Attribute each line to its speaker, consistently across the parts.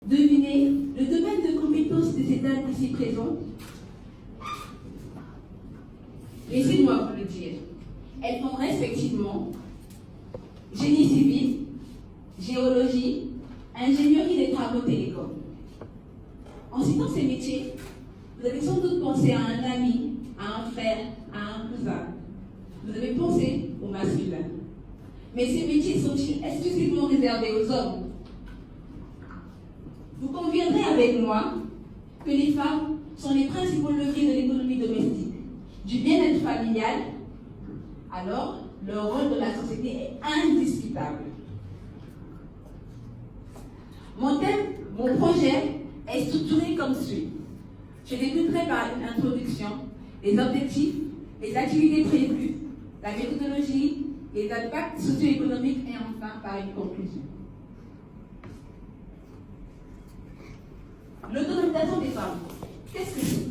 Speaker 1: Devinez le domaine de compétence de ces dames ici présentes. Laissez-moi vous le dire. Elles font respectivement génie civil, géologie, ingénierie des travaux télécoms. En citant ces métiers, vous avez sans doute pensé à un ami, à un frère, à un cousin. Vous avez pensé au masculin. Mais ces métiers sont-ils exclusivement réservés aux hommes? Vous conviendrez avec moi que les femmes sont les principaux leviers de l'économie domestique, du bien-être familial. Alors, leur rôle dans la société est indiscutable. Mon projet est structuré comme suit. Je débuterai par une introduction, les objectifs, les activités prévues, la méthodologie, les impacts socio-économiques et enfin par une conclusion. L'autonomisation des femmes, qu'est-ce que c'est?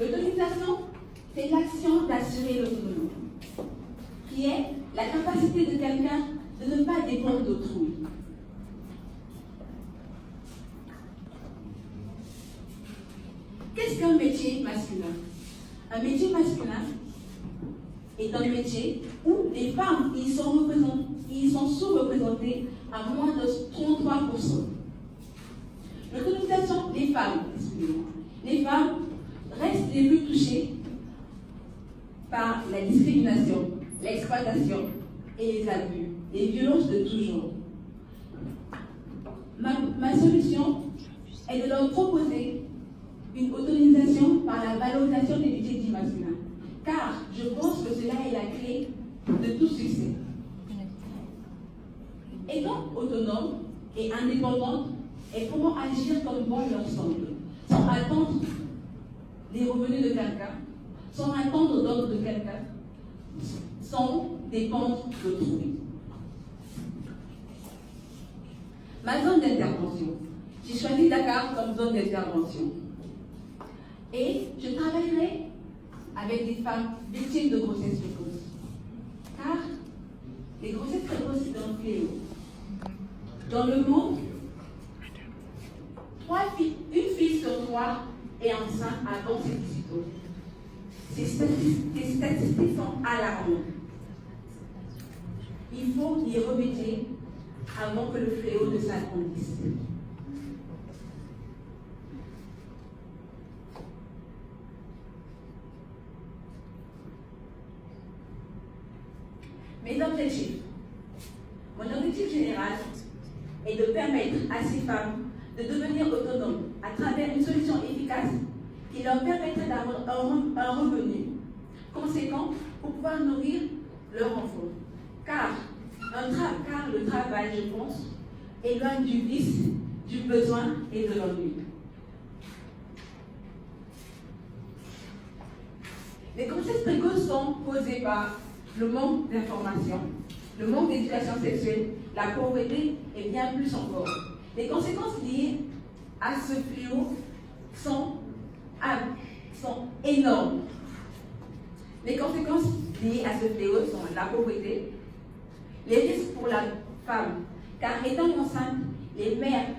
Speaker 1: L'autonomisation, c'est l'action d'assurer l'autonomie, qui est la capacité de quelqu'un de ne pas dépendre d'autrui. Qu'est-ce qu'un métier masculin? Un métier masculin est un métier où les femmes y sont sous-représentées à moins de 33%. L'autonomisation des femmes, les femmes restent les plus touchées par la discrimination, l'exploitation et les abus, les violences de tout genre. Ma solution est de leur proposer une autonomisation par la valorisation des métiers dits masculins, car je pense que cela est la clé de tout succès. Étant autonome et indépendante, elles pourront agir comme bon leur semble, sans attendre les revenus de quelqu'un, sans attendre d'ordre de quelqu'un, sans dépendre d'autrui. Ma zone d'intervention. J'ai choisi Dakar comme zone d'intervention. Et je travaillerai avec des femmes victimes de grossesse précoce. Car les grossesses précoces, c'est un fléau. Dans le monde, une fille sur 3 est enceinte avant ses 18 ans. Ces statistiques sont alarmantes. Il faut y remédier avant que le fléau ne s'agrandisse. Mes objectifs. Mon objectif général est de permettre à ces femmes de devenir autonomes à travers une solution efficace qui leur permettrait d'avoir un revenu conséquent pour pouvoir nourrir leur enfant. Car le travail, je pense, est loin du vice, du besoin et de l'ennui. Les grossesses précoces sont causées par le manque d'information, le manque d'éducation sexuelle, la pauvreté et bien plus encore. Les conséquences liées à ce fléau sont énormes. Les conséquences liées à ce fléau sont la pauvreté, les risques pour la femme, car étant enceinte, les mères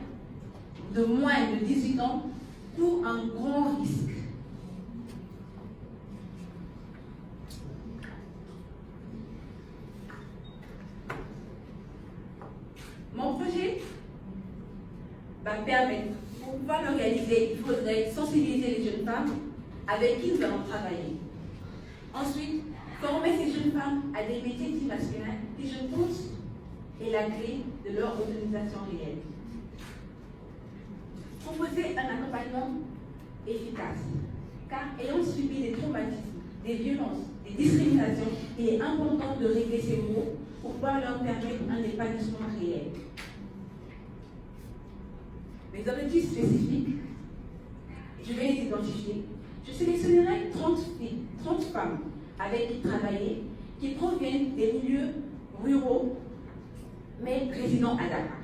Speaker 1: de moins de 18 ans courent un grand risque. Mon projet va permettre, pour pouvoir le réaliser, il faudrait sensibiliser les jeunes femmes avec qui nous allons travailler. Ensuite, former ces jeunes femmes à des métiers dits masculins qui, je pense, est la clé de leur autonomisation réelle. Proposer un accompagnement efficace, car ayant subi des traumatismes, des violences, des discriminations, il est important de régler ces mots pour pouvoir leur permettre un épanouissement réel. Mes objectifs spécifiques, je vais les identifier. Je sélectionnerai 30 femmes avec qui travailler, qui proviennent des milieux ruraux, mais résidant à Dakar.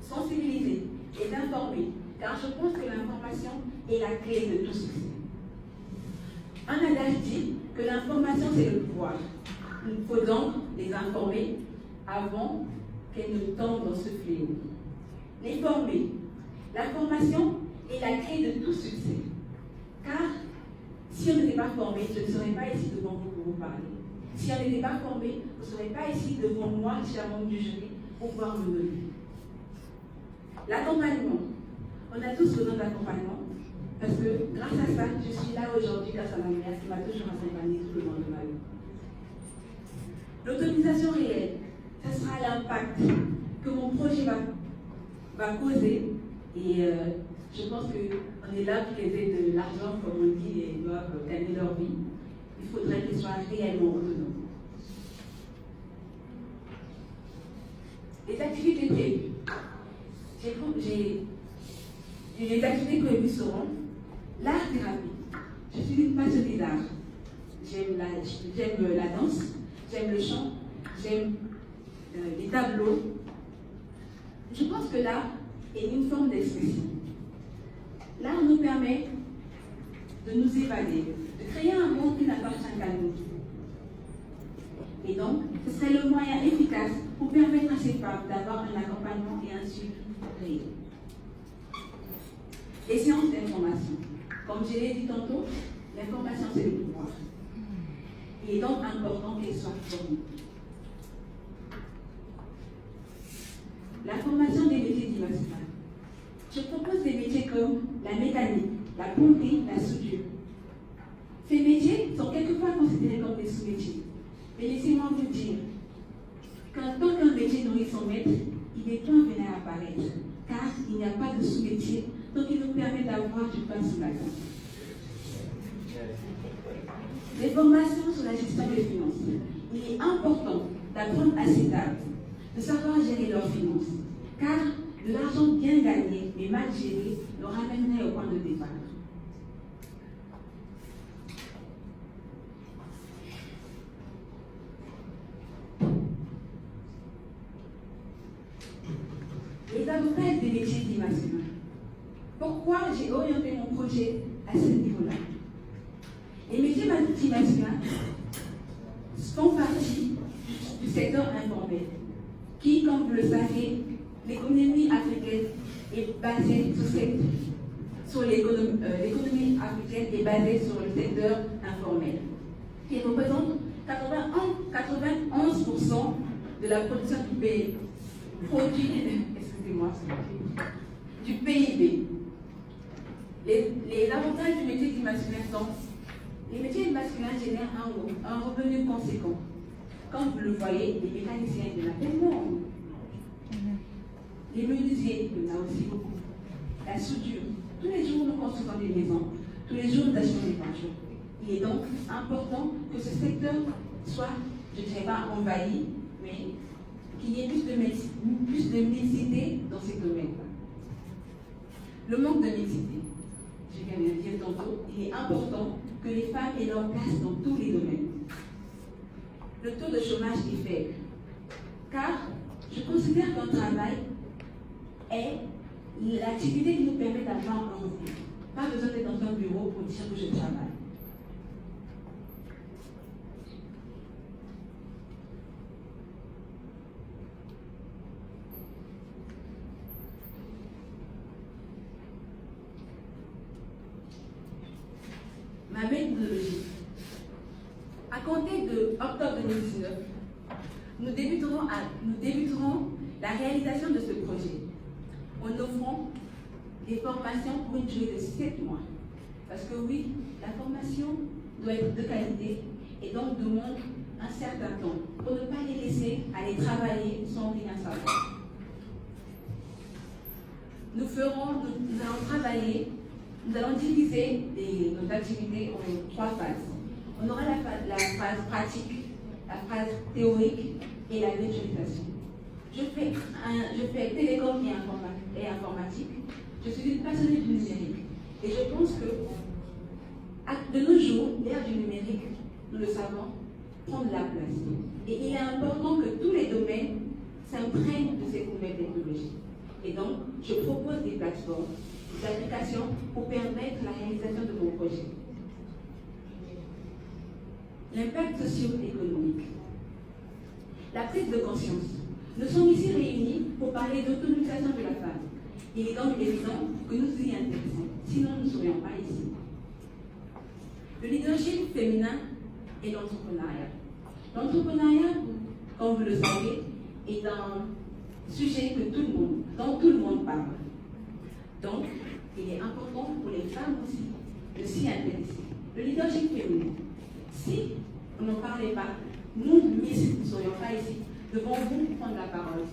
Speaker 1: Sensibiliser, les informer, car je pense que l'information est la clé de tout succès. Un adage dit que l'information c'est le pouvoir. Il faut donc les informer avant qu'elles ne tombent dans ce fléau. les former. La formation est la clé de tout succès. Car si on n'était pas formé, je ne serais pas ici devant vous pour vous parler. Si on n'était pas formé, vous ne serez pas ici devant moi, chèrement du jury, pour pouvoir me donner. L'accompagnement. On a tous besoin d'accompagnement. Parce que grâce à ça, je suis là aujourd'hui grâce à ma mère qui m'a toujours accompagnée tout le long de ma vie. L'autonomisation réelle, ce sera l'impact que mon projet va causer. Et je pense qu'on est là pour les aider de l'argent, comme on dit, et ils doivent gagner leur vie. Il faudrait qu'ils soient réellement autonomes. Les activités prévues. Les activités prévues seront l'art-thérapie. Je suis une passionnée d'art. J'aime la danse, j'aime le chant, j'aime les tableaux. Je pense que l'art est une forme d'expression. L'art nous permet de nous évader, de créer un monde qui n'appartient qu'à nous. Et donc, ce serait le moyen efficace pour permettre à ces femmes d'avoir un accompagnement et un suivi réel. Les séances d'information. Comme je l'ai dit tantôt, l'information c'est le pouvoir. Il est donc important qu'elle soit formée. La formation des métiers dits masculins. Je propose des métiers comme la mécanique, la plomberie, la soudure. Ces métiers sont quelquefois considérés comme des sous-métiers. Mais laissez-moi vous dire qu'en tant qu'un métier nourrit son maître, il est temps venir à apparaître, car il n'y a pas de sous-métier, donc il nous permet d'avoir du pain sous la table. Les formations sur la gestion des finances. Il est important d'apprendre à ces dames de savoir gérer leurs finances, car de l'argent bien gagné mais mal géré le ramènerait au point de départ. Les avantages des métiers dits masculins. Pourquoi j'ai orienté mon projet à ce niveau-là? Les métiers dits masculins font partie du secteur informel, qui, comme vous le savez, l'économie africaine est basée sur l'économie africaine est basée sur le secteur informel, qui représente 91% de la production du pays. Du PIB. Les avantages du métier dit masculin sont les métiers masculins génèrent un revenu conséquent. Comme vous le voyez, les mécaniciens, il y en a tellement. Les menuisiers, il y en a aussi beaucoup. La soudure. Tous les jours, nous construisons des maisons. Tous les jours, nous achetons des peintures. Il est donc important que ce secteur soit, je ne dirais pas envahi, mais qu'il y ait plus de mixité dans ces domaines. Le manque de mixité. Je viens de le dire tantôt, il est important que les femmes aient leur place dans tous les domaines. Le taux de chômage est faible, car je considère qu'un travail est l'activité qui nous permet d'avoir un revenu. Pas besoin d'être dans un bureau pour dire que je travaille. Ma méthodologie. À compter de octobre 2019, nous débuterons la réalisation de ce projet en offrant des formations pour une durée de 7 mois. Parce que oui, la formation doit être de qualité et donc demande un certain temps pour ne pas les laisser aller travailler sans rien savoir. Nous allons travailler. Nous allons diviser nos activités en 3 phases. On aura la phase pratique, la phase théorique et la virtualisation. Je fais télécom et informatique. Je suis une passionnée du numérique. Et je pense que de nos jours, l'ère du numérique, nous le savons, prend de la place. Et il est important que tous les domaines s'imprègnent de ces nouvelles technologies. Et donc, je propose des plateformes, des applications pour permettre la réalisation de mon projet. L'impact socio-économique. La prise de conscience. Nous sommes ici réunis pour parler d'autonomisation de la femme. Il est donc évident que nous y intéressons, sinon nous ne serions pas ici. Le leadership féminin et l'entrepreneuriat. L'entrepreneuriat, comme vous le savez, est un sujet dont tout le monde parle. Donc, il est important pour les femmes aussi de s'y intéresser. Le leadership féminin. Si on n'en parlait pas, nous, Miss, ne serions pas ici devant vous prendre la parole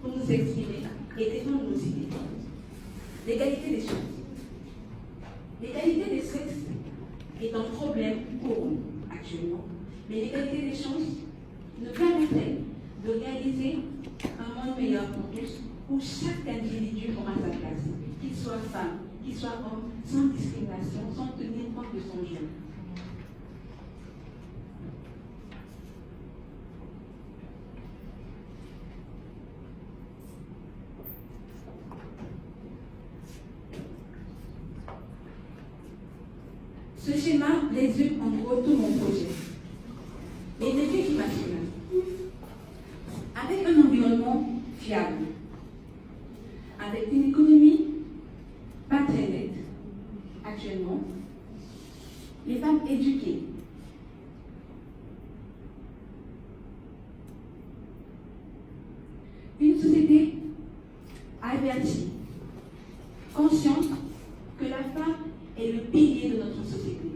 Speaker 1: pour nous exprimer et défendre nos idées. L'égalité des chances. L'égalité des sexes est un problème courant actuellement, mais l'égalité des chances nous permettrait de réaliser un monde meilleur pour tous, où chaque individu aura sa place, qu'il soit femme, qu'il soit homme, sans discrimination, sans tenir compte de son genre. Ce schéma résume en gros tout mon projet. Les défis masculins. Avec un environnement fiable, avec une économie pas très nette, actuellement, les femmes éduquées, une société avertie, consciente que la femme est le pilier de notre société.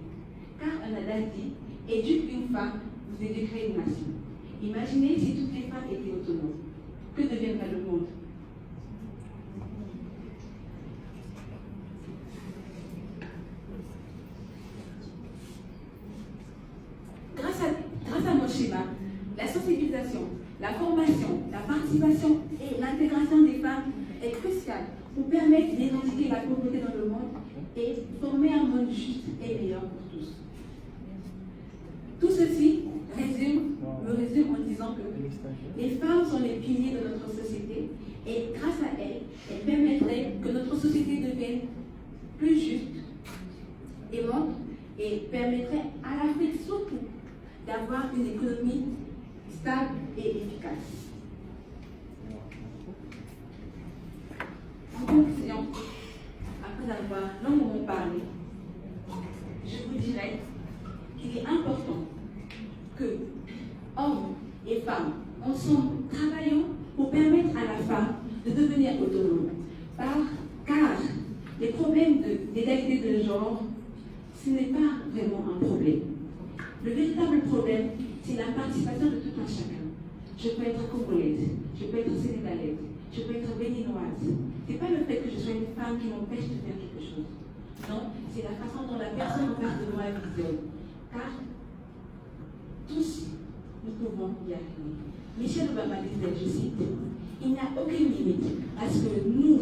Speaker 1: Car un adage dit, éduque une femme, vous éduquerez une nation. Imaginez si toutes les femmes étaient autonomes. Que deviendrait le monde? Grâce à mon schéma, la sensibilisation, la formation, la participation et l'intégration des femmes est cruciale pour permettre d'éradiquer la pauvreté dans le monde et former un monde juste et meilleur pour tous. Tout ceci me résume en disant que les femmes sont les piliers de notre société et grâce à elles, elles permettraient que notre société devienne plus juste, aimante et permettrait à l'Afrique surtout d'avoir une économie stable et efficace. En conclusion, après avoir longuement parlé, je vous dirais qu'il est important que hommes et femmes, ensemble, travaillons pour permettre à la femme de devenir autonome. Car les problèmes d'égalité de genre, ce n'est pas vraiment un problème. Le véritable problème, c'est la participation de tout un chacun. Je peux être congolaise, je peux être sénégalaise, je peux être béninoise. Ce n'est pas le fait que je sois une femme qui m'empêche de faire quelque chose. Non, c'est la façon dont la personne en face de moi visionne. Car tous, nous pouvons y arriver. Michelle Obama disait, je cite, il n'y a aucune limite à ce que nous,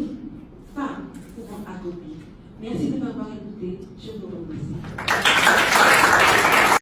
Speaker 1: femmes, pouvons accomplir. Merci de m'avoir écouté. Je vous remercie.